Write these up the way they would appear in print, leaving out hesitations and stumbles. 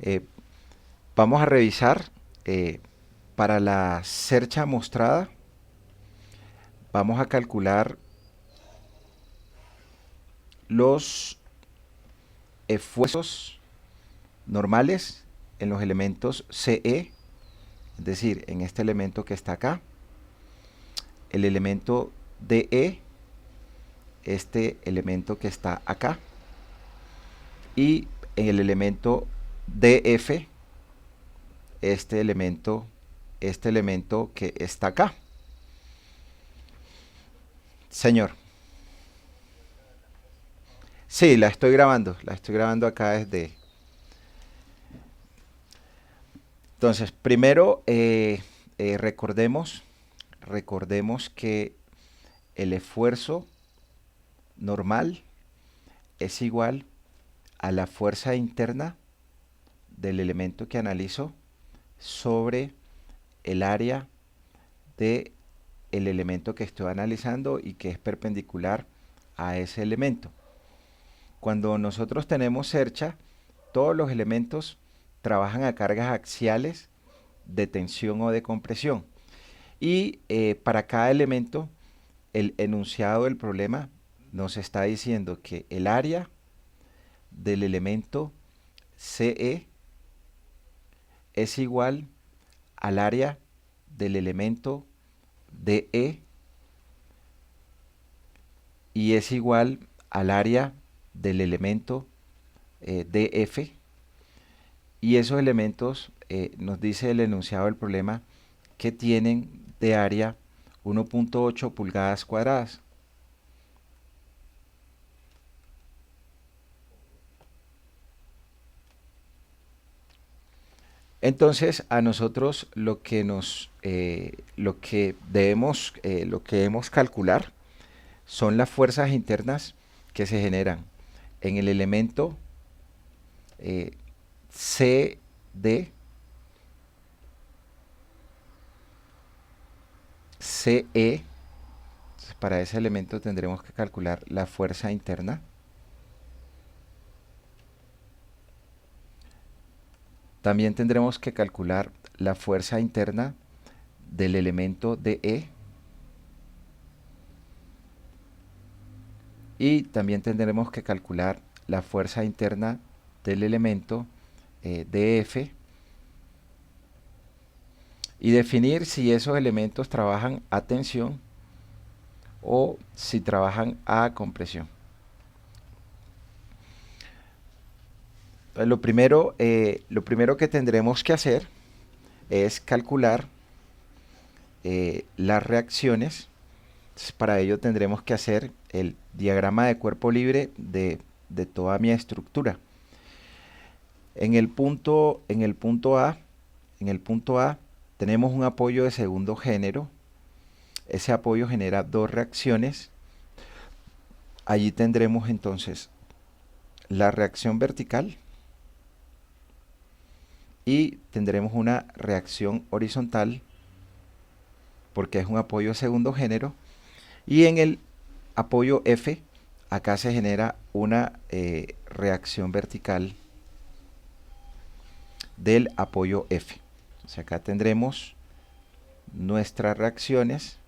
Eh, Vamos a revisar para la cercha mostrada. Vamos a calcular los esfuerzos normales en los elementos CE, es decir, en este elemento que está acá, el elemento DE, este elemento que está acá, y en el elemento DF, este elemento que está acá. Señor. Sí, la estoy grabando acá desde... Entonces, primero recordemos que el esfuerzo normal es igual a la fuerza interna del elemento que analizo sobre el área de el elemento que estoy analizando y que es perpendicular a ese elemento. Cuando nosotros tenemos cercha, todos los elementos trabajan a cargas axiales de tensión o de compresión. Y para cada elemento, el enunciado del problema nos está diciendo que el área del elemento CE es igual al área del elemento DE y es igual al área del elemento DF, y esos elementos nos dice el enunciado del problema que tienen de área 1.8 pulgadas cuadradas. Entonces a nosotros lo que debemos calcular son las fuerzas internas que se generan en el elemento CD, CE. Entonces, para ese elemento tendremos que calcular la fuerza interna. También tendremos que calcular la fuerza interna del elemento DE. Y también tendremos que calcular la fuerza interna del elemento DF. Y definir si esos elementos trabajan a tensión o si trabajan a compresión. Entonces, lo primero que tendremos que hacer es calcular las reacciones. Entonces, para ello tendremos que hacer el diagrama de cuerpo libre de toda mi estructura. En el punto A tenemos un apoyo de segundo género. Ese apoyo genera dos reacciones. Allí tendremos entonces la reacción vertical y tendremos una reacción horizontal porque es un apoyo de segundo género. Y en el apoyo F, acá se genera una reacción vertical del apoyo F. O sea, acá tendremos nuestras reacciones.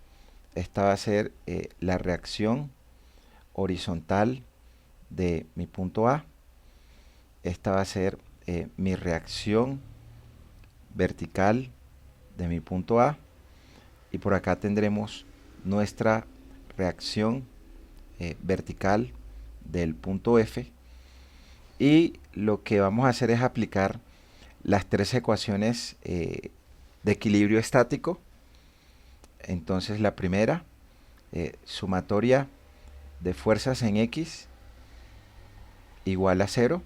Esta va a ser la reacción horizontal de mi punto A. Esta va a ser mi reacción vertical de mi punto A. Y por acá tendremos nuestra reacción vertical del punto F. Y lo que vamos a hacer es aplicar las tres ecuaciones de equilibrio estático. Entonces la primera, sumatoria de fuerzas en X igual a 0,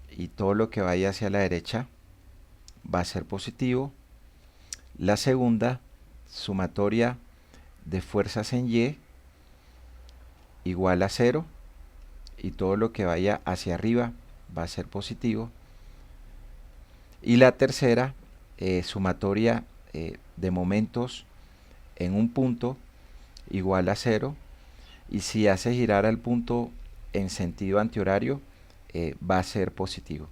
y todo lo que vaya hacia la derecha va a ser positivo. La segunda, sumatoria de fuerzas en Y igual a 0, y todo lo que vaya hacia arriba va a ser positivo. Y la tercera, sumatoria de momentos en un punto igual a 0, y si hace girar al punto en sentido antihorario va a ser positivo.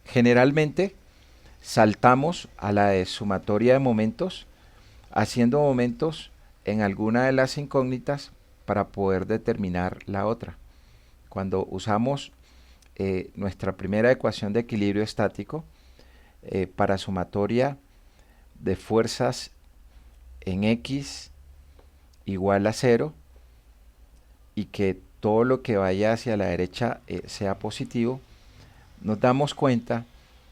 Generalmente saltamos a la de sumatoria de momentos, haciendo momentos en alguna de las incógnitas para poder determinar la otra. Cuando usamos nuestra primera ecuación de equilibrio estático para sumatoria de fuerzas en X igual a 0 y que todo lo que vaya hacia la derecha sea positivo, nos damos cuenta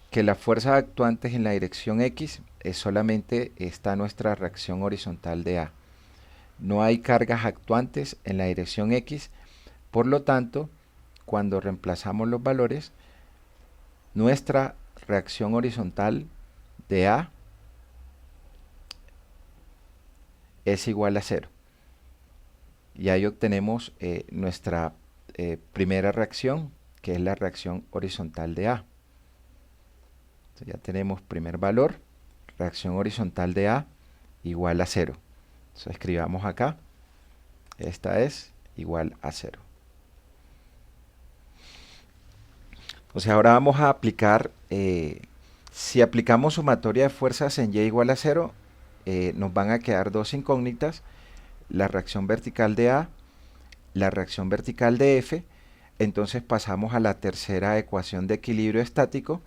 que las fuerzas actuantes en la dirección X solamente está nuestra reacción horizontal de A. No hay cargas actuantes en la dirección X, por lo tanto, cuando reemplazamos los valores, nuestra reacción horizontal de A es igual a 0. Y ahí obtenemos nuestra primera reacción, que es la reacción horizontal de A. Entonces ya tenemos primer valor, reacción horizontal de A igual a 0. Entonces escribamos acá, esta es igual a 0. Entonces ahora vamos a aplicar, si aplicamos sumatoria de fuerzas en Y igual a 0, nos van a quedar dos incógnitas, la reacción vertical de A, la reacción vertical de F. Entonces pasamos a la tercera ecuación de equilibrio estático,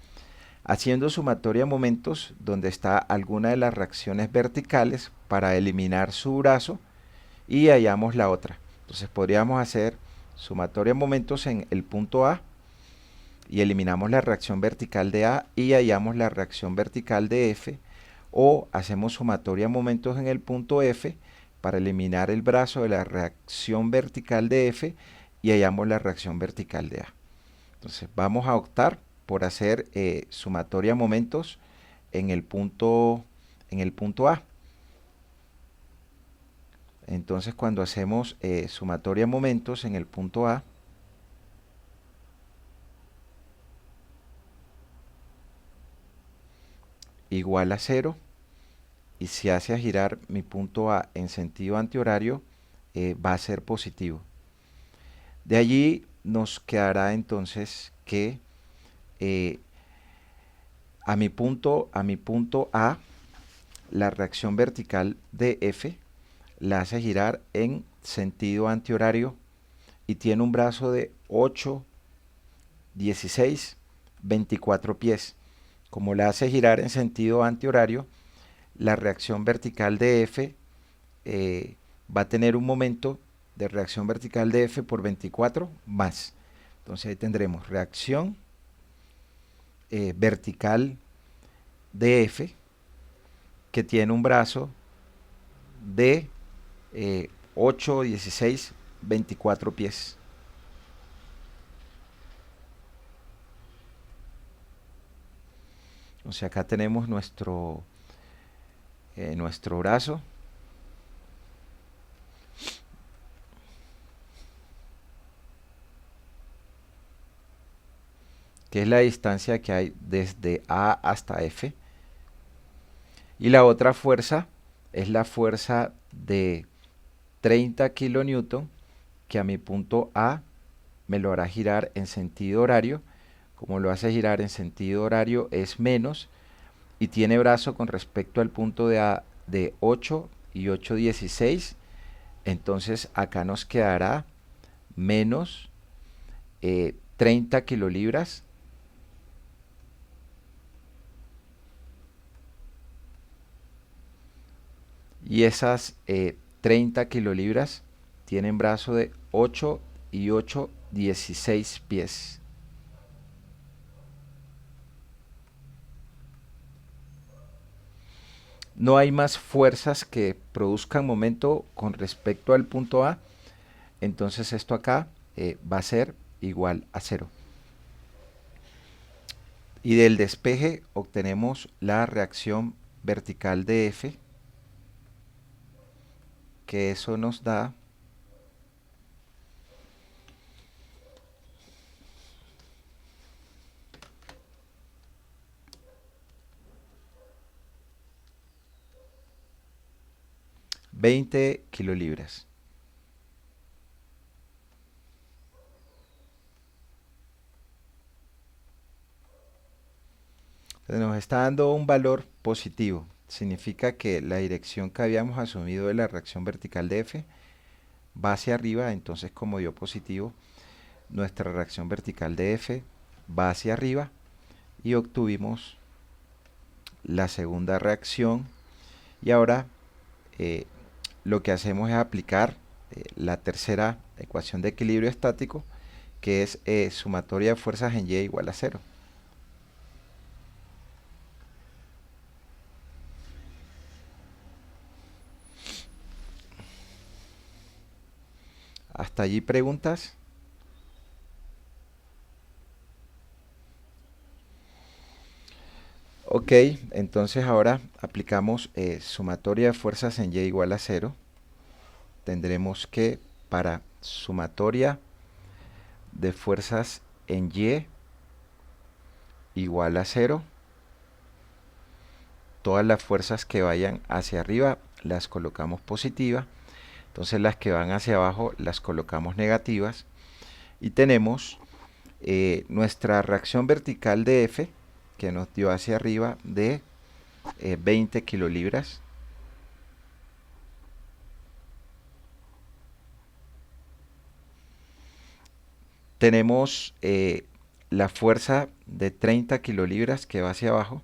haciendo sumatoria de momentos donde está alguna de las reacciones verticales para eliminar su brazo y hallamos la otra. Entonces podríamos hacer sumatoria de momentos en el punto A y eliminamos la reacción vertical de A y hallamos la reacción vertical de F, o hacemos sumatoria de momentos en el punto F para eliminar el brazo de la reacción vertical de F y hallamos la reacción vertical de A. Entonces vamos a optar por hacer sumatoria de momentos en el punto A. Entonces cuando hacemos sumatoria de momentos en el punto A, igual a 0, y si hace girar mi punto A en sentido antihorario, va a ser positivo. De allí nos quedará entonces que a mi punto A, la reacción vertical de F la hace girar en sentido antihorario y tiene un brazo de 8, 16, 24 pies. Como la hace girar en sentido antihorario, la reacción vertical de F va a tener un momento de reacción vertical de F por 24 más. Entonces ahí tendremos reacción vertical de F, que tiene un brazo de 8, 16, 24 pies. O sea, acá tenemos nuestro brazo, que es la distancia que hay desde A hasta F. Y la otra fuerza es la fuerza de 30 kilonewton, que a mi punto A me lo hará girar en sentido horario. Como lo hace girar en sentido horario es menos, y tiene brazo con respecto al punto de A de 8 y 8,16. Entonces acá nos quedará menos 30 kilolibras, y esas 30 kilolibras tienen brazo de 8 y 8, 16 pies. No hay más fuerzas que produzcan momento con respecto al punto A, entonces esto acá va a ser igual a 0. Y del despeje obtenemos la reacción vertical de F, que eso nos da $20 kilolibras. Nos está dando un valor positivo. Significa que la dirección que habíamos asumido de la reacción vertical de F va hacia arriba, entonces como dio positivo, nuestra reacción vertical de F va hacia arriba y obtuvimos la segunda reacción. Y ahora eh, lo que hacemos es aplicar la tercera ecuación de equilibrio estático, que es sumatoria de fuerzas en Y igual a 0. ¿Hasta allí preguntas? Ok, entonces ahora aplicamos sumatoria de fuerzas en Y igual a 0. Tendremos que para sumatoria de fuerzas en Y igual a 0, todas las fuerzas que vayan hacia arriba las colocamos positivas, entonces las que van hacia abajo las colocamos negativas y tenemos nuestra reacción vertical de F que nos dio hacia arriba de 20 kilolibras. Tenemos la fuerza de 30 kilolibras que va hacia abajo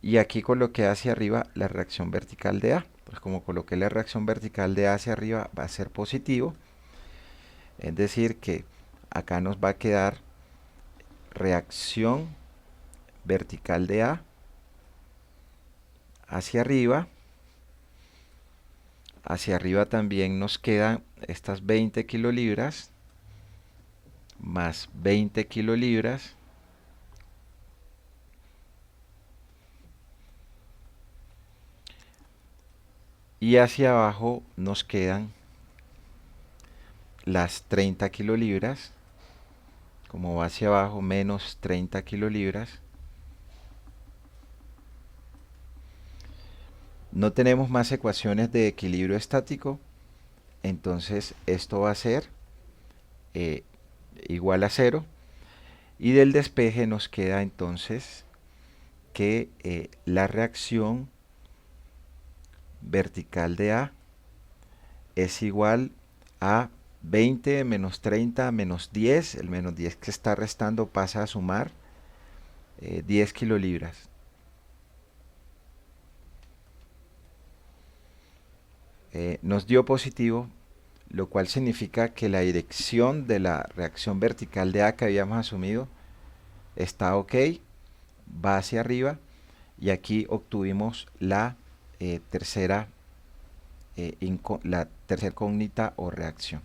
y aquí coloqué hacia arriba la reacción vertical de A. Pues como coloqué la reacción vertical de A hacia arriba va a ser positivo, es decir que acá nos va a quedar reacción vertical de A hacia arriba. Hacia arriba también nos quedan estas 20 kilolibras más 20 kilolibras y hacia abajo nos quedan las 30 kilolibras, como va hacia abajo menos 30 kilolibras. No tenemos más ecuaciones de equilibrio estático, entonces esto va a ser igual a 0 y del despeje nos queda entonces que la reacción vertical de A es igual a 20 menos 30 menos 10, el menos 10 que está restando pasa a sumar 10 kilolibras. Nos dio positivo, lo cual significa que la dirección de la reacción vertical de A que habíamos asumido está ok, va hacia arriba y aquí obtuvimos la tercera incógnita o reacción.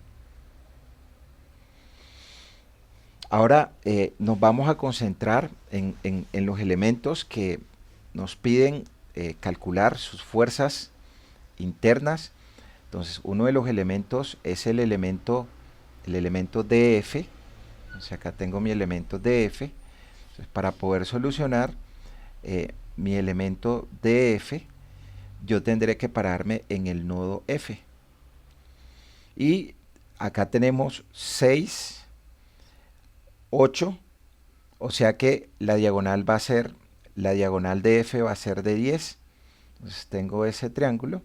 Ahora nos vamos a concentrar en los elementos que nos piden calcular sus fuerzas internas. Entonces uno de los elementos es el elemento DF. Entonces acá tengo mi elemento DF. Entonces, para poder solucionar mi elemento DF, yo tendré que pararme en el nodo F. Y acá tenemos 6, 8, o sea que la diagonal va a ser, la diagonal de F va a ser de 10. Entonces tengo ese triángulo.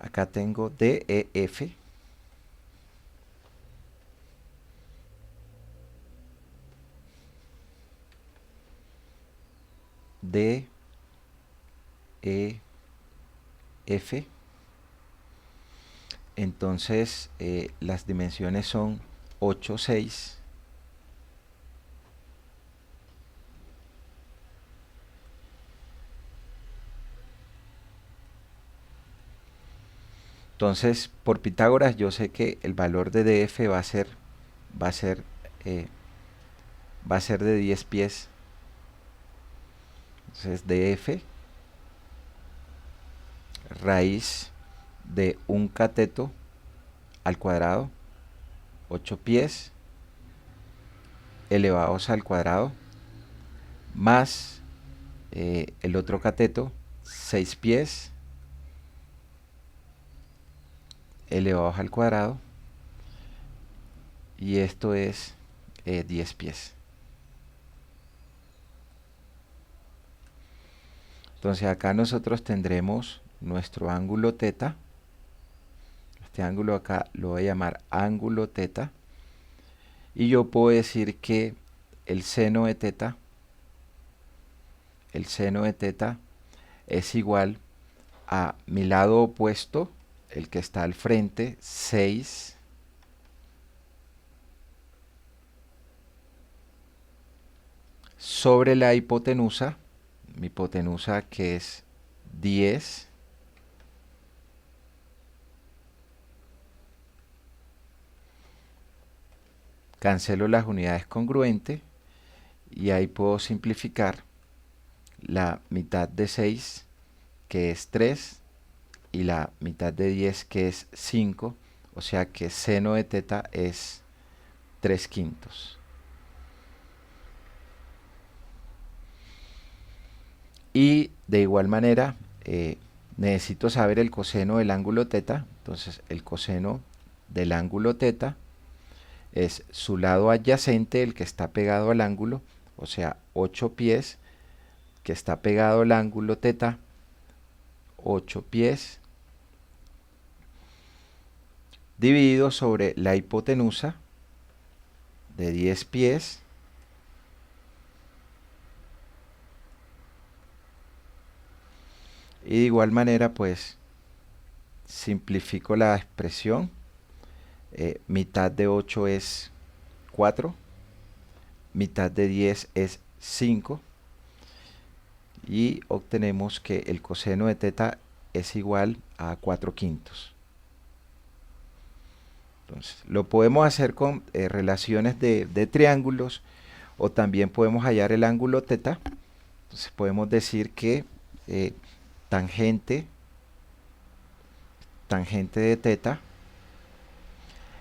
Acá tengo DEF. DEF. Entonces las dimensiones son 8, 6. Entonces, por Pitágoras yo sé que el valor de DF va a ser va a ser eh, va a ser de 10 pies. Entonces, DF raíz de un cateto al cuadrado, 8 pies elevados al cuadrado, más el otro cateto, 6 pies elevados al cuadrado, y esto es 10 pies. Entonces acá nosotros tendremos nuestro ángulo teta. Este ángulo acá lo voy a llamar ángulo teta, y yo puedo decir que el seno de teta es igual a mi lado opuesto, el que está al frente, 6 sobre la hipotenusa, mi hipotenusa que es 10, cancelo las unidades congruentes y ahí puedo simplificar la mitad de 6, que es 3, y la mitad de 10, que es 5, o sea que seno de teta es 3/5. Y de igual manera necesito saber el coseno del ángulo teta. Entonces el coseno del ángulo teta es su lado adyacente, el que está pegado al ángulo, o sea 8 pies, que está pegado al ángulo teta, 8 pies, dividido sobre la hipotenusa de 10 pies, y de igual manera pues simplifico la expresión. Mitad de 8 es 4, mitad de 10 es 5, y obtenemos que el coseno de teta es igual a 4/5. Entonces, lo podemos hacer con relaciones de triángulos, o también podemos hallar el ángulo teta. Entonces podemos decir que tangente de teta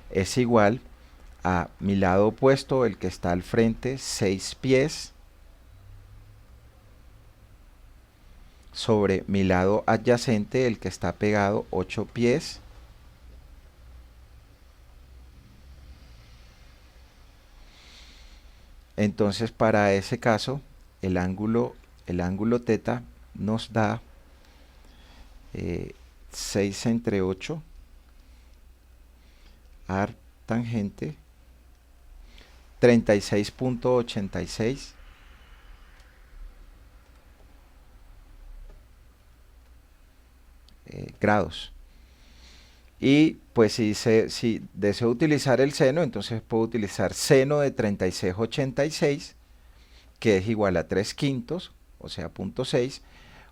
es igual a mi lado opuesto, el que está al frente, 6 pies, sobre mi lado adyacente, el que está pegado, 8 pies, entonces para ese caso el ángulo teta nos da 6 entre 8 ar tangente 36.86 grados. Y pues si deseo utilizar el seno, entonces puedo utilizar seno de 36.86, que es igual a 3/5, o sea 0.6,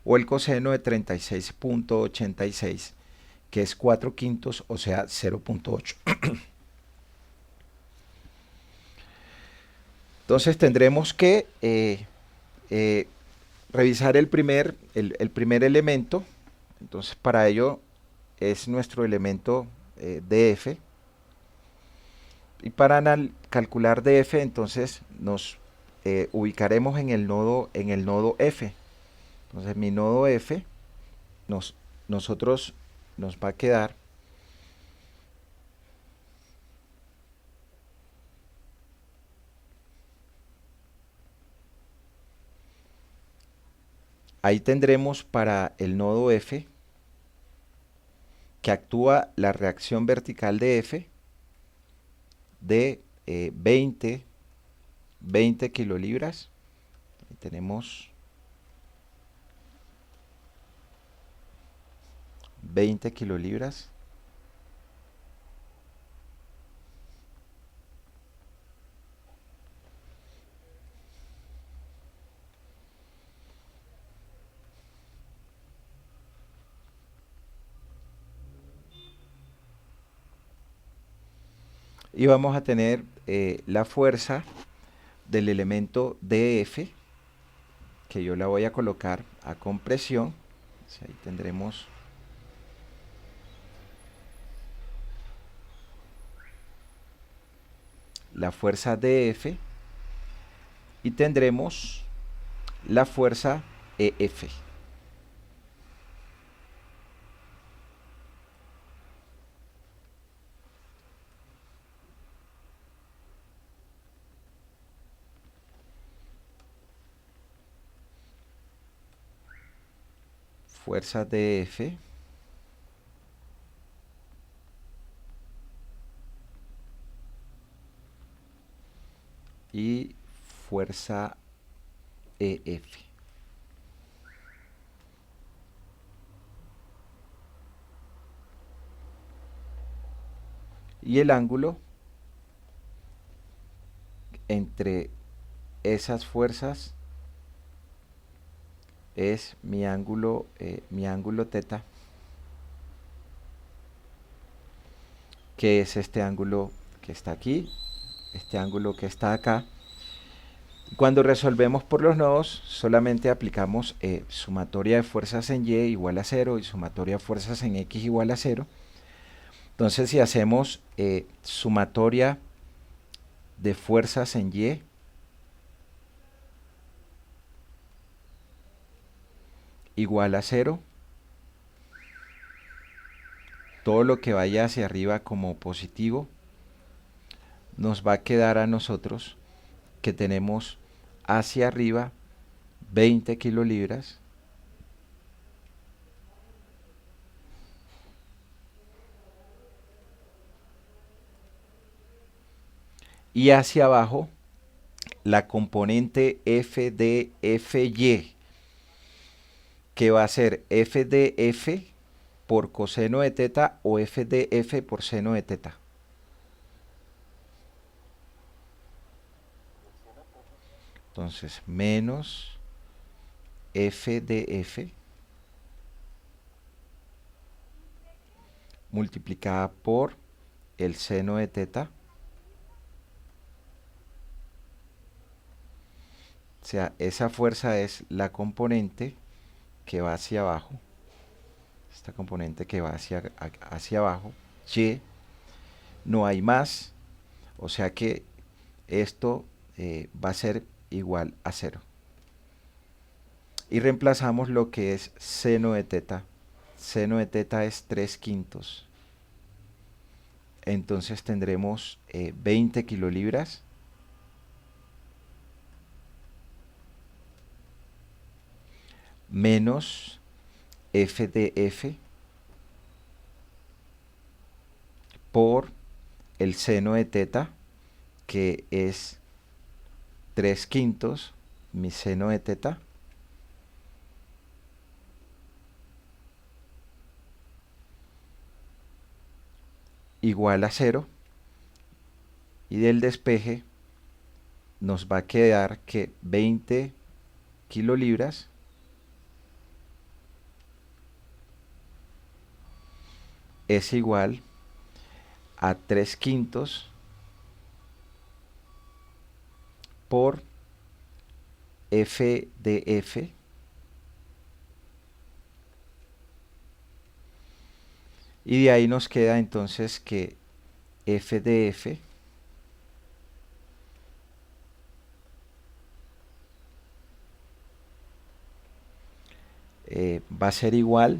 o el coseno de 36.86, que es 4/5, o sea 0.8. Entonces tendremos que revisar el primer elemento. Entonces para ello es nuestro elemento df, y para calcular df entonces nos ubicaremos en el nodo f. Entonces mi nodo f nosotros nos va a quedar ahí. Tendremos para el nodo f que actúa la reacción vertical de F de 20 kilolibras. Ahí tenemos 20 kilolibras. Y vamos a tener la fuerza del elemento dF, que yo la voy a colocar a compresión. Ahí tendremos la fuerza dF, y tendremos la fuerza EF. fuerza DF y fuerza EF. Y el ángulo entre esas fuerzas es mi ángulo teta, que es este ángulo que está aquí, este ángulo que está acá. Cuando resolvemos por los nodos, solamente aplicamos sumatoria de fuerzas en Y igual a 0 y sumatoria de fuerzas en X igual a 0. Entonces, si hacemos sumatoria de fuerzas en Y, igual a 0, todo lo que vaya hacia arriba como positivo, nos va a quedar a nosotros que tenemos hacia arriba 20 kilolibras y hacia abajo la componente F de Fy, que va a ser F de F por coseno de teta o F de F por seno de teta. Entonces, menos F de F multiplicada por el seno de teta. O sea, esa fuerza es la componente que va hacia abajo. Esta componente que va hacia abajo. Y no hay más. O sea que esto va a ser igual a 0. Y reemplazamos lo que es seno de teta. Seno de teta es 3/5. Entonces tendremos 20 kilolibras menos F de F por el seno de teta, que es 3/5, mi seno de teta, igual a 0, y del despeje nos va a quedar que 20 kilolibras es igual a 3/5 por F de F y de ahí nos queda entonces que F de F va a ser igual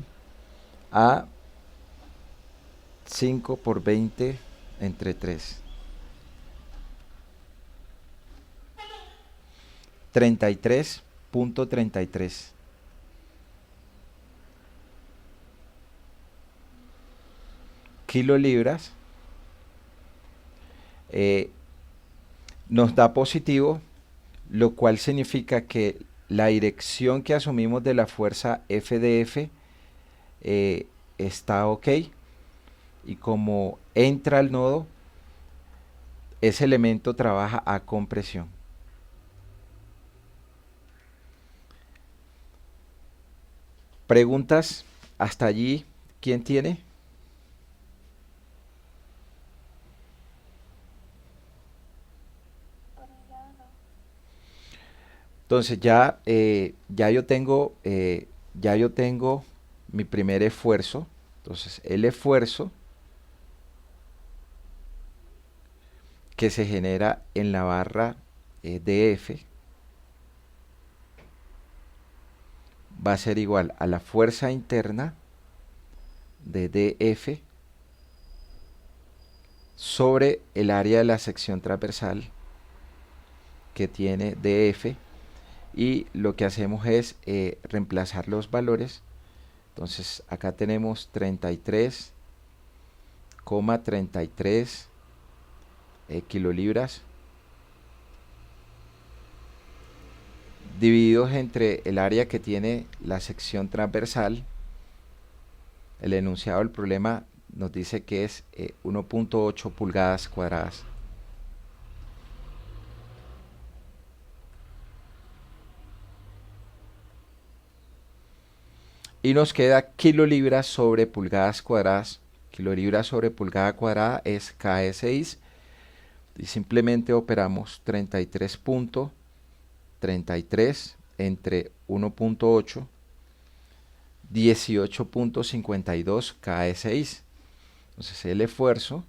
a 5 por 20 entre 3. 33.33 kilolibras nos da positivo, lo cual significa que la dirección que asumimos de la fuerza F de F está ok, y como entra al nodo, ese elemento trabaja a compresión. ¿Preguntas hasta allí? ¿Quién tiene? Entonces ya yo tengo mi primer esfuerzo. Entonces el esfuerzo que se genera en la barra DF va a ser igual a la fuerza interna de DF sobre el área de la sección transversal que tiene DF, y lo que hacemos es reemplazar los valores Entonces acá tenemos 33,33 kilolibras divididos entre el área que tiene la sección transversal. El enunciado del problema nos dice que es 1.8 pulgadas cuadradas. Y nos queda kilolibras sobre pulgadas cuadradas. Kilolibras sobre pulgada cuadrada es KE6. Y simplemente operamos 33.33 entre 1.8, 18.52 KE6. Entonces el esfuerzo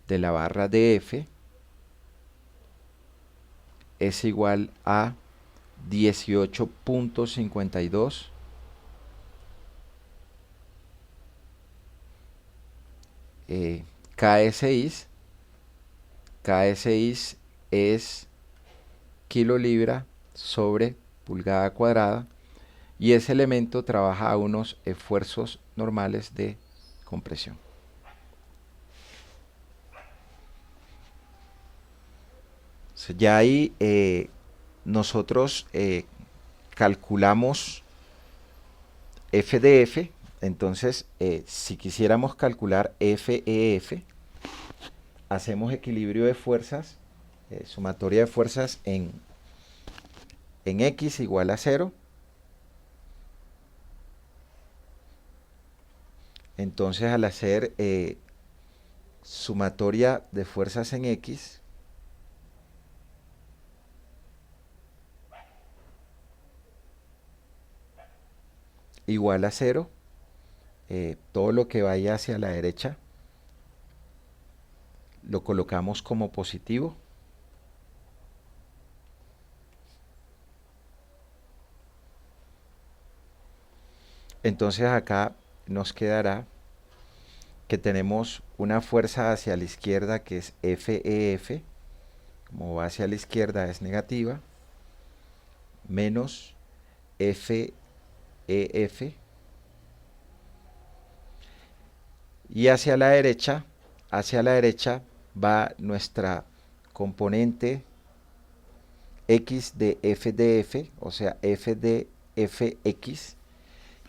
de la barra de F es igual a 18.52 KE6. KE6 es kilolibra sobre pulgada cuadrada y ese elemento trabaja a unos esfuerzos normales de compresión. Entonces, ya ahí nosotros calculamos F de F. Entonces, si quisiéramos calcular FEF, hacemos equilibrio de fuerzas, sumatoria de fuerzas en X igual a 0. Entonces, al hacer sumatoria de fuerzas en X, igual a 0, todo lo que vaya hacia la derecha lo colocamos como positivo. Entonces acá nos quedará que tenemos una fuerza hacia la izquierda que es FEF, como va hacia la izquierda es negativa, menos FEF, y hacia la derecha va nuestra componente X de F de F, o sea F de Fx,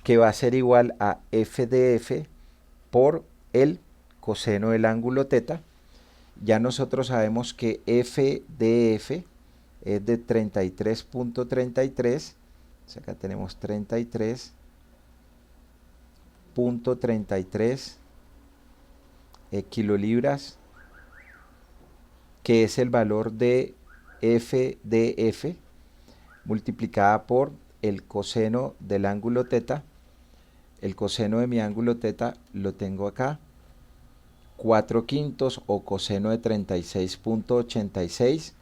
que va a ser igual a F de F por el coseno del ángulo teta. Ya nosotros sabemos que F de F es de 33.33, acá tenemos 33.33 kilolibras, que es el valor de F de F multiplicada por el coseno del ángulo teta. El coseno de mi ángulo teta lo tengo acá, 4/5 o coseno de 36.86.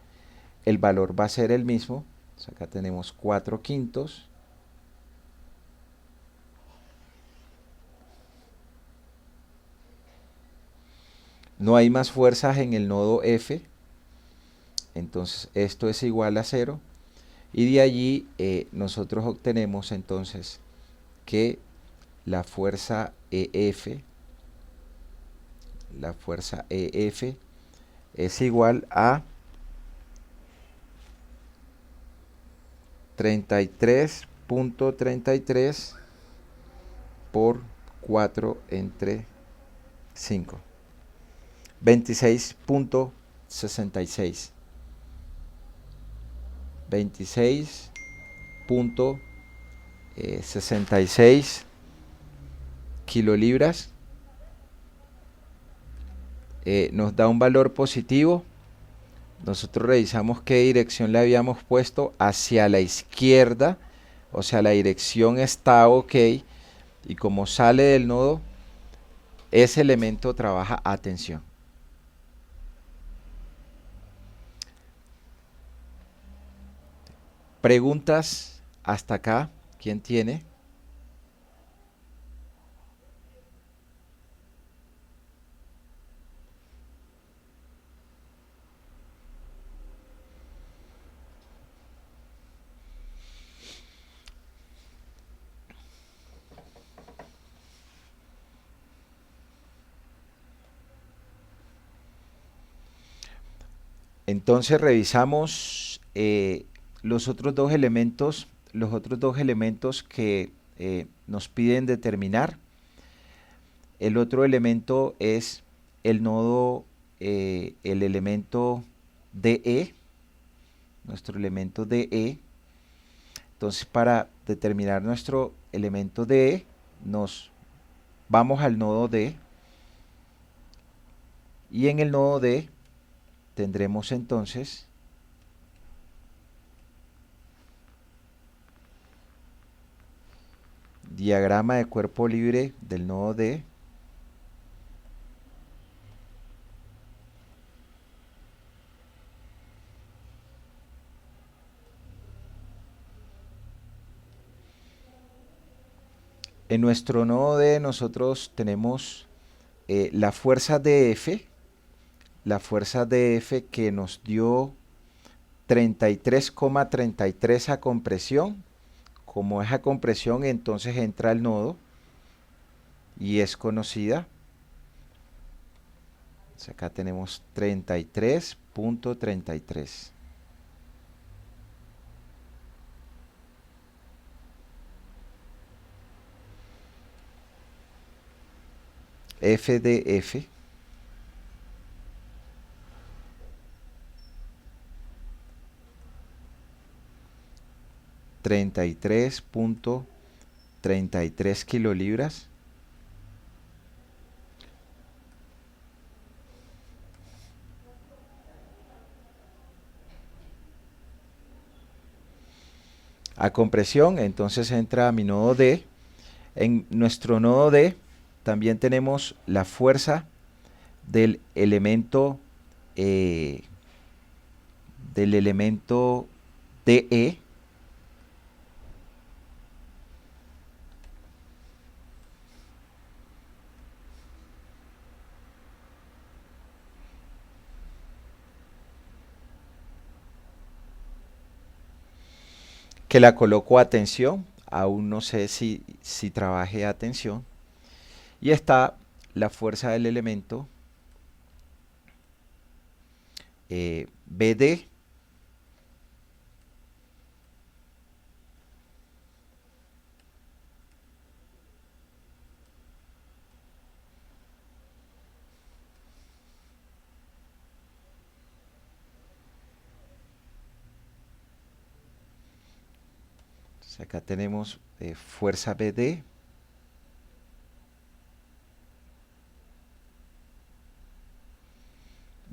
El valor va a ser el mismo. Entonces acá tenemos 4/5. No hay más fuerzas en el nodo F. Entonces esto es igual a 0. Y de allí nosotros obtenemos entonces que la fuerza EF es igual a 33.33 por 4 entre 5. 26.66. 26.66 kilolibras. Nos da un valor positivo. Nosotros revisamos qué dirección le habíamos puesto hacia la izquierda, o sea, la dirección está ok, y como sale del nodo, ese elemento trabaja a tensión. Preguntas hasta acá, ¿quién tiene? Entonces revisamos los otros dos elementos que nos piden determinar. El otro elemento es el nodo, el elemento DE, nuestro elemento DE. Entonces, para determinar nuestro elemento DE, nos vamos al nodo D, y en el nodo D tendremos entonces diagrama de cuerpo libre del nodo D. En nuestro nodo D nosotros tenemos la fuerza DF, que nos dio 33,33 a compresión. Como es a compresión, entonces entra al nodo y es conocida. Entonces acá tenemos 33.33. F de F. $33.33 kilolibras. A compresión, entonces entra a mi nodo D. En nuestro nodo D también tenemos la fuerza del elemento DE, que la coloco a tensión. Aún no sé si trabaje a tensión. Y está la fuerza del elemento BD, acá tenemos fuerza BD,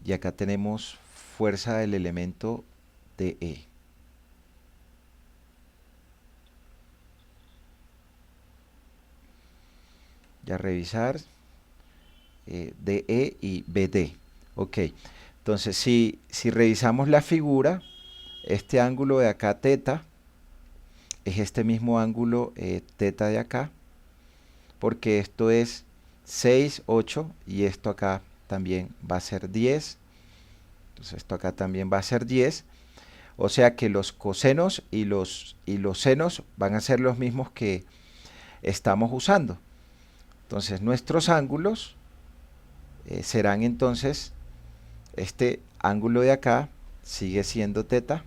y acá tenemos fuerza del elemento DE. Ya revisar DE y BD. Ok, entonces si revisamos la figura, este ángulo de acá, teta, es este mismo ángulo teta de acá, porque esto es 6, 8, y esto acá también va a ser 10. Entonces esto acá también va a ser 10. O sea que los cosenos y los senos van a ser los mismos que estamos usando. Entonces nuestros ángulos serán entonces, este ángulo de acá sigue siendo teta.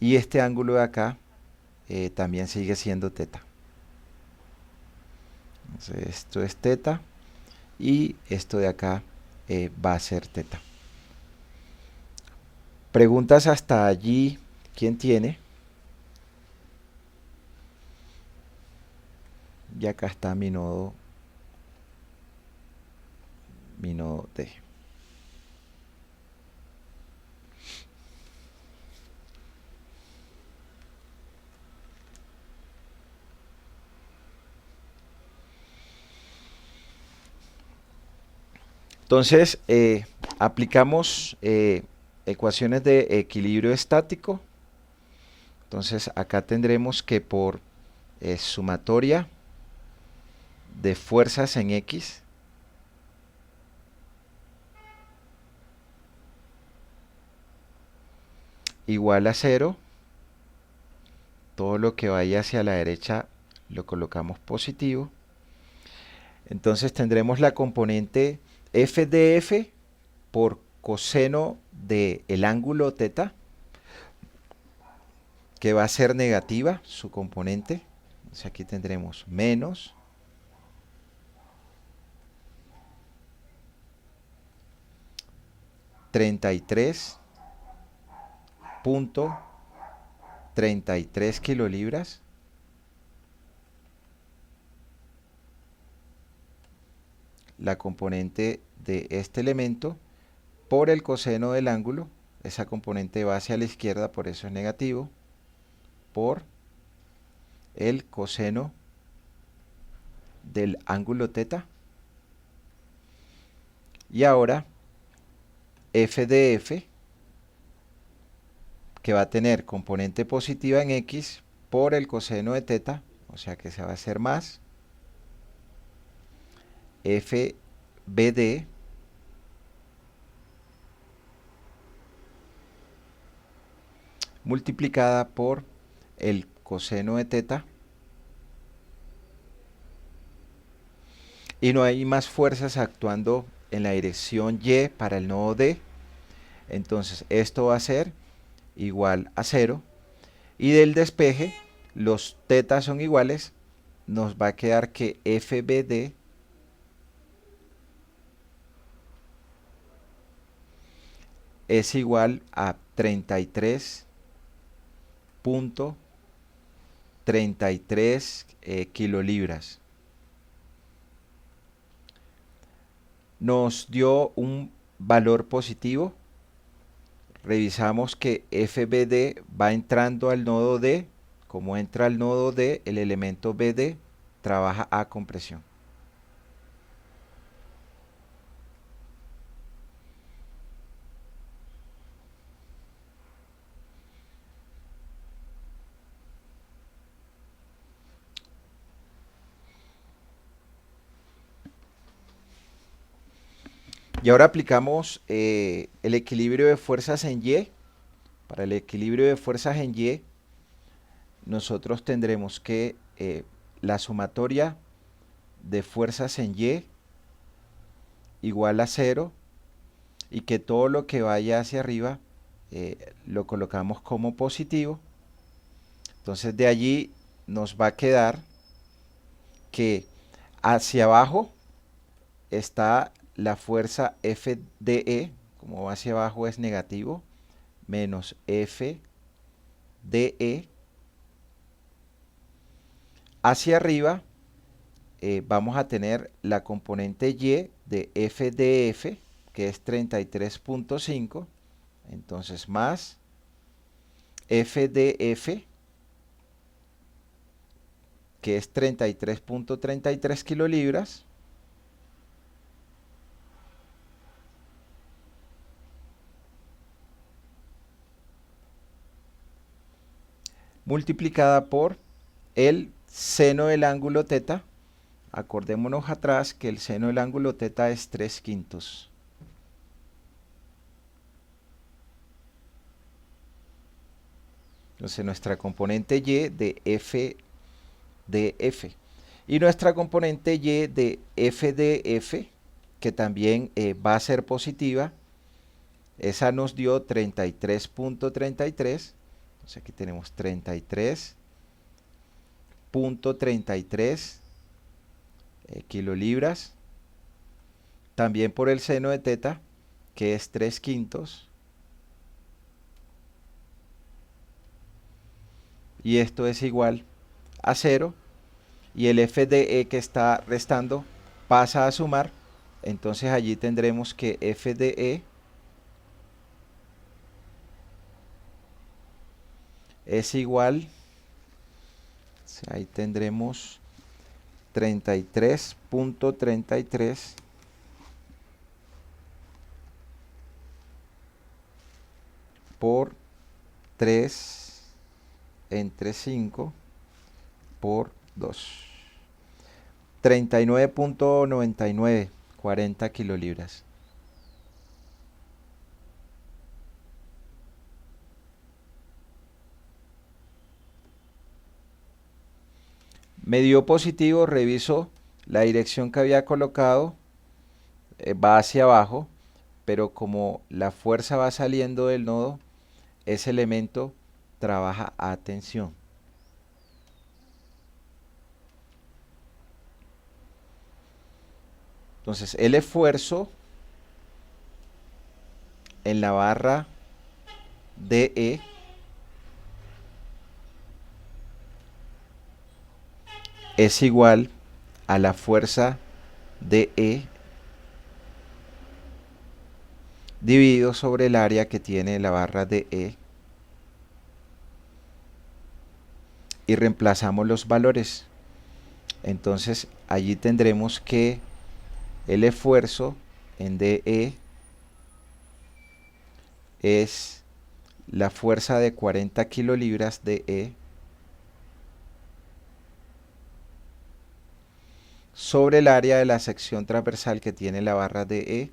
Y este ángulo de acá también sigue siendo teta. Entonces esto es teta y esto de acá va a ser teta. Preguntas hasta allí, ¿quién tiene? Y acá está mi nodo D. Entonces, aplicamos ecuaciones de equilibrio estático. Entonces, acá tendremos que por sumatoria de fuerzas en X igual a 0, todo lo que vaya hacia la derecha lo colocamos positivo, Entonces tendremos la componente f de f por coseno del ángulo teta, que va a ser negativa su componente. Entonces aquí tendremos menos $33.33 kilolibras la componente de este elemento por el coseno del ángulo. Esa componente va hacia la izquierda, por eso es negativo, por el coseno del ángulo teta. Y ahora f de f, que va a tener componente positiva en x por el coseno de teta, o sea que se va a hacer más f bd multiplicada por el coseno de teta, y no hay más fuerzas actuando en la dirección y para el nodo d. Entonces esto va a ser igual a 0, y del despeje los tetas son iguales, nos va a quedar que FBD es igual a 33.33 kilolibras. Nos dio un valor positivo. Revisamos que FBD va entrando al nodo D. Como entra al nodo D, el elemento BD trabaja a compresión. Y ahora aplicamos el equilibrio de fuerzas en Y. Para el equilibrio de fuerzas en Y, nosotros tendremos que la sumatoria de fuerzas en Y igual a 0, y que todo lo que vaya hacia arriba lo colocamos como positivo. Entonces de allí nos va a quedar que hacia abajo está la fuerza FDE, como va hacia abajo es negativo, menos FDE. Hacia arriba vamos a tener la componente Y de FDF, que es 33.5, entonces más FDF, que es 33.33 kilolibras, multiplicada por el seno del ángulo teta. Acordémonos atrás que el seno del ángulo teta es 3/5. Entonces nuestra componente Y de F de F. Y nuestra componente Y de F de F, que también va a ser positiva, esa nos dio 33.33. Entonces aquí tenemos 33.33 kilolibras. También por el seno de teta, que es 3/5. Y esto es igual a 0. Y el FDE que está restando pasa a sumar. Entonces allí tendremos que FDE es igual, ahí tendremos 33.33 por 3 entre 5 por 2. 39.99, 40 kilolibras. Me dio positivo, reviso La dirección que había colocado va hacia abajo, pero como la fuerza va saliendo del nodo, ese elemento trabaja a tensión. Entonces el esfuerzo en la barra DE es igual a la fuerza DE dividido sobre el área que tiene la barra DE, y reemplazamos los valores. Entonces allí tendremos que el esfuerzo en DE es la fuerza de 40 kilolibras DE sobre el área de la sección transversal que tiene la barra DE,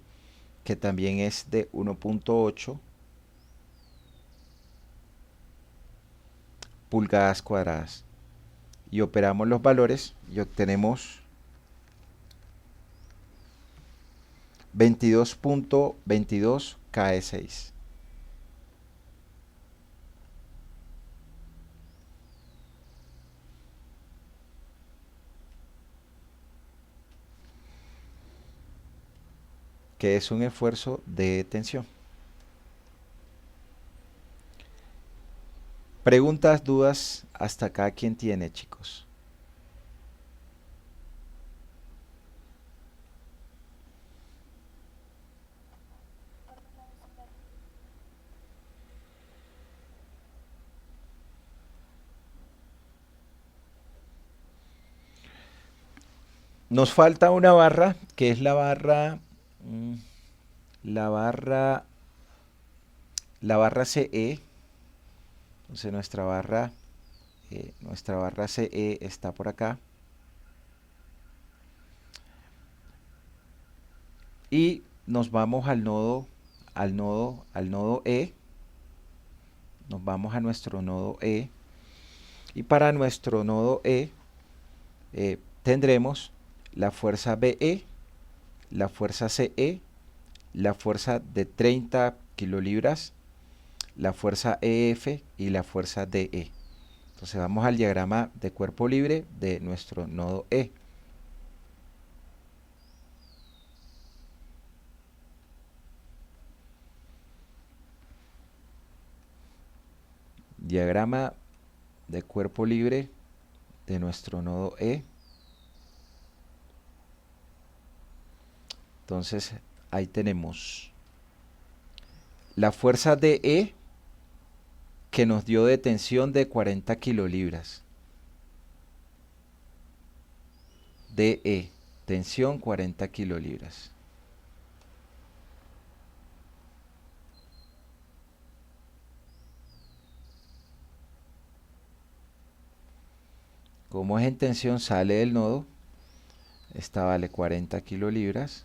que también es de 1.8 pulgadas cuadradas. Y operamos los valores y obtenemos 22.22 KE6. Que es un esfuerzo de tensión. Preguntas, dudas, hasta acá, ¿quién tiene, chicos? Nos falta una barra, que es la barra, la barra, la barra CE. Entonces nuestra barra CE está por acá. Y nos vamos al nodo E. Nos vamos a nuestro nodo E. Y para nuestro nodo E tendremos la fuerza BE, la fuerza CE, la fuerza de 30 kilolibras, la fuerza EF y la fuerza DE. Entonces vamos al diagrama de cuerpo libre de nuestro nodo E. Diagrama de cuerpo libre de nuestro nodo E. Entonces ahí tenemos la fuerza DE, que nos dio de tensión de 40 kilolibras. DE, tensión 40 kilolibras. Como es en tensión, sale del nodo. Esta vale 40 kilolibras.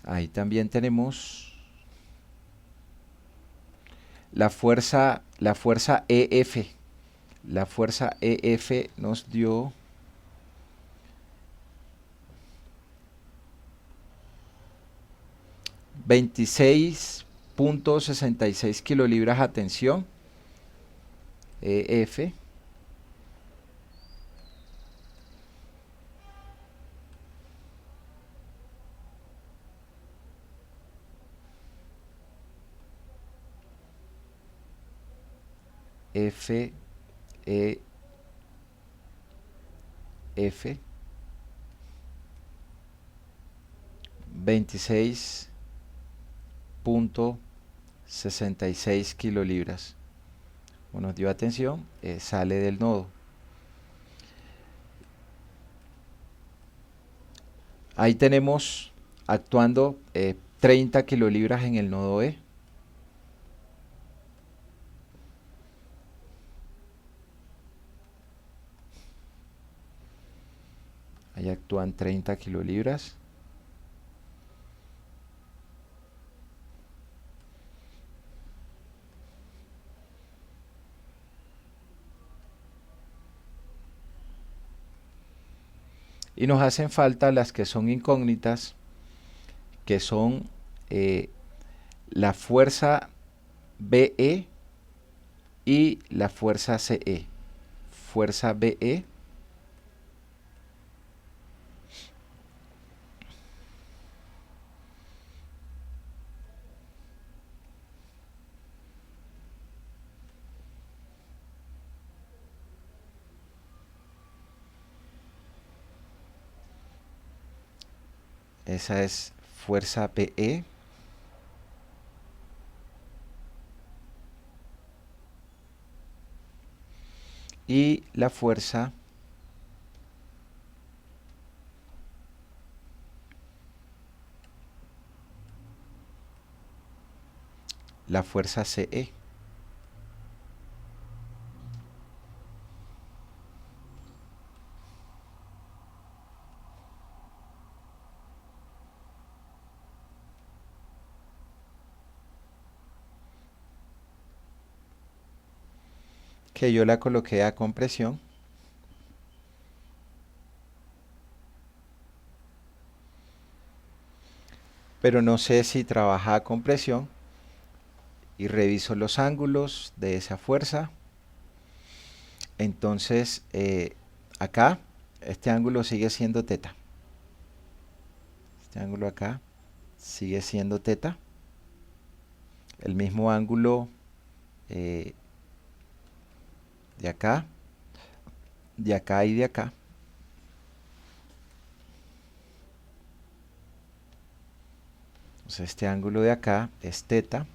Ahí también tenemos la fuerza EF. La fuerza EF nos dio 26.66 kilolibras a tensión. EF. F, E, F, 26.66 kilolibras. Como nos dio atención, sale del nodo. Ahí tenemos actuando 30 kilolibras en el nodo E. fluctúan 30 kilolibras. Y nos hacen falta las que son incógnitas, que son la fuerza BE y la fuerza CE. Fuerza BE esa es fuerza BE y la fuerza CE. Que yo la coloqué a compresión. Pero no sé si trabaja a compresión. Y reviso los ángulos de esa fuerza. Entonces, acá, este ángulo sigue siendo teta. Este ángulo acá sigue siendo teta. El mismo ángulo de acá y de acá. Entonces este ángulo de acá es teta.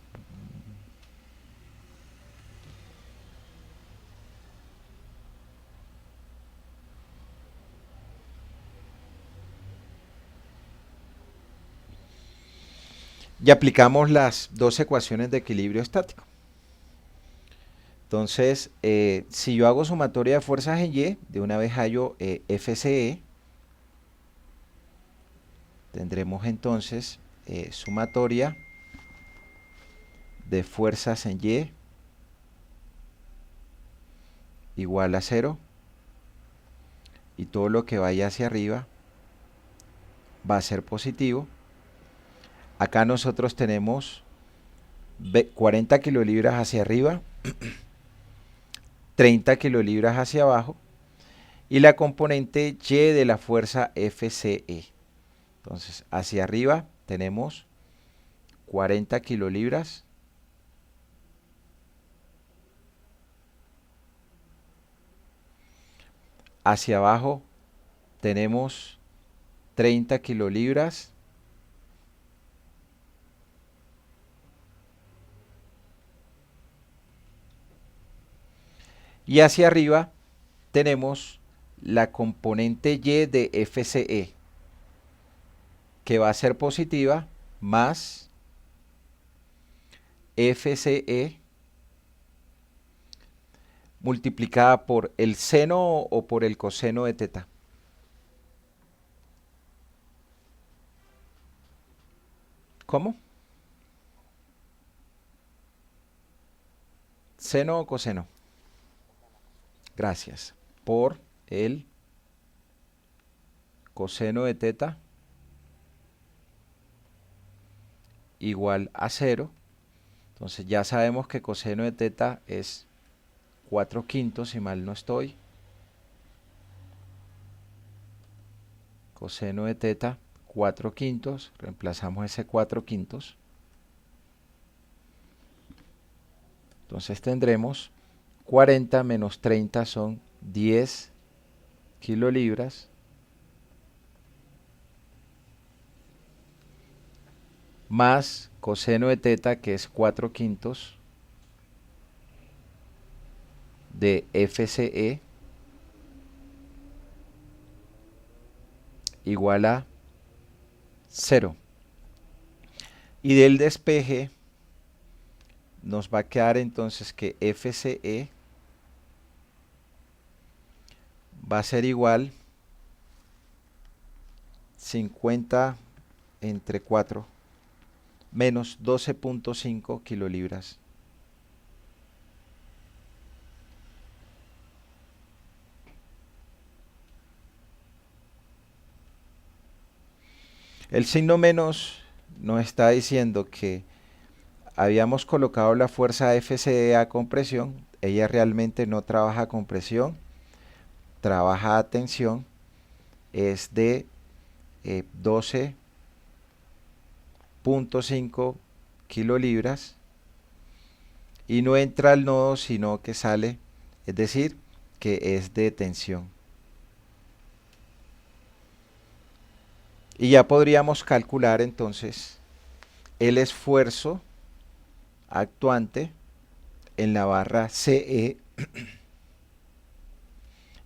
Y aplicamos las dos ecuaciones de equilibrio estático. Entonces, si yo hago sumatoria de fuerzas en Y, de una vez hallo FCE, tendremos entonces sumatoria de fuerzas en Y igual a 0, y todo lo que vaya hacia arriba va a ser positivo. Acá nosotros tenemos 40 kilolibras hacia arriba, 30 kilolibras hacia abajo, y la componente Y de la fuerza FCE. Entonces, hacia arriba tenemos 40 kilolibras. Hacia abajo tenemos 30 kilolibras. Y hacia arriba tenemos la componente Y de FCE, que va a ser positiva, más FCE multiplicada por el seno o por el coseno de teta. ¿Cómo? ¿Seno o coseno? Gracias. Por el coseno de teta igual a 0. Entonces ya sabemos que coseno de teta es 4/5, si mal no estoy. Coseno de teta, 4/5. Reemplazamos ese 4/5. Entonces tendremos 40 menos 30 son 10 kilolibras. Más coseno de teta, que es 4/5 de FCE, igual a 0. Y del despeje nos va a quedar entonces que FCE va a ser igual 50 entre 4 menos 12.5 kilolibras. El signo menos nos está diciendo que habíamos colocado la fuerza FCE a compresión. Ella realmente no trabaja con presión, trabaja a tensión. Es de 12.5 kilolibras y no entra al nodo sino que sale, es decir, que es de tensión. Y ya podríamos calcular entonces el esfuerzo actuante en la barra CE,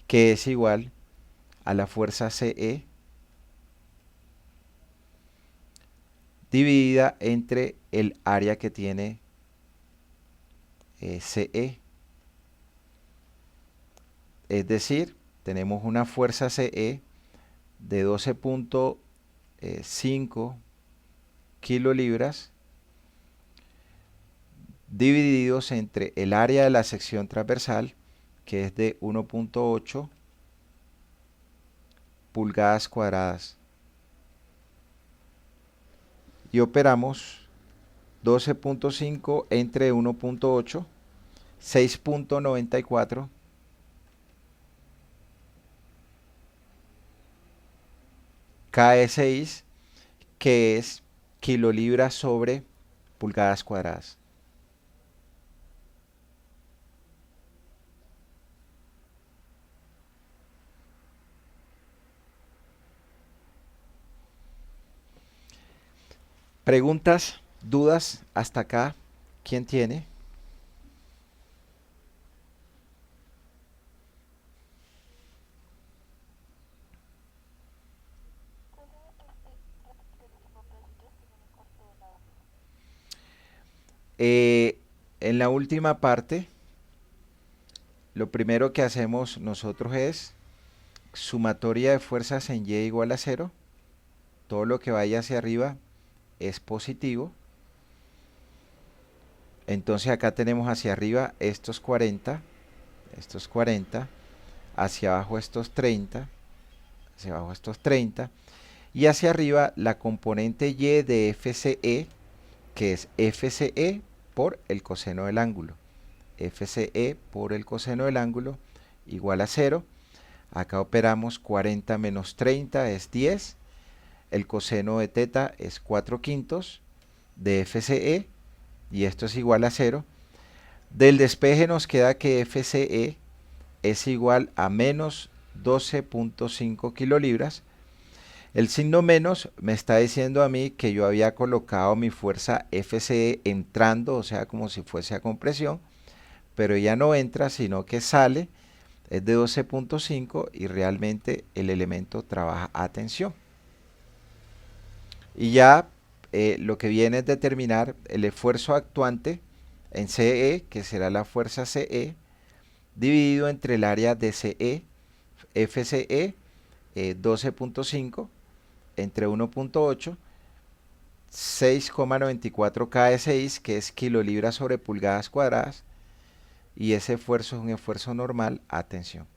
que es igual a la fuerza CE dividida entre el área que tiene CE. Es decir, tenemos una fuerza CE de 12.5 kilolibras divididos entre el área de la sección transversal, que es de 1.8 pulgadas cuadradas. Y operamos 12.5 entre 1.8, 6.94 KS6, que es kilolibras sobre pulgadas cuadradas. Preguntas, dudas hasta acá. ¿Quién tiene? En la última parte, lo primero que hacemos nosotros es sumatoria de fuerzas en Y igual a 0. Todo lo que vaya hacia arriba es positivo. Entonces acá tenemos hacia arriba estos 40, hacia abajo estos 30, hacia abajo estos 30, y hacia arriba la componente Y de FCE, que es FCE por el coseno del ángulo. FCE por el coseno del ángulo igual a 0. Acá operamos 40 menos 30 es 10. El coseno de teta es 4/5 de FCE y esto es igual a 0. Del despeje nos queda que FCE es igual a menos 12.5 kilolibras. El signo menos me está diciendo a mí que yo había colocado mi fuerza FCE entrando, o sea, como si fuese a compresión, pero ella no entra, sino que sale, es de 12.5 y realmente el elemento trabaja a tensión. Y ya lo que viene es determinar el esfuerzo actuante en CE, que será la fuerza CE, dividido entre el área de CE, FCE, 12.5, entre 1.8, 6,94 KS6, que es kilolibras sobre pulgadas cuadradas, y ese esfuerzo es un esfuerzo normal a tensión.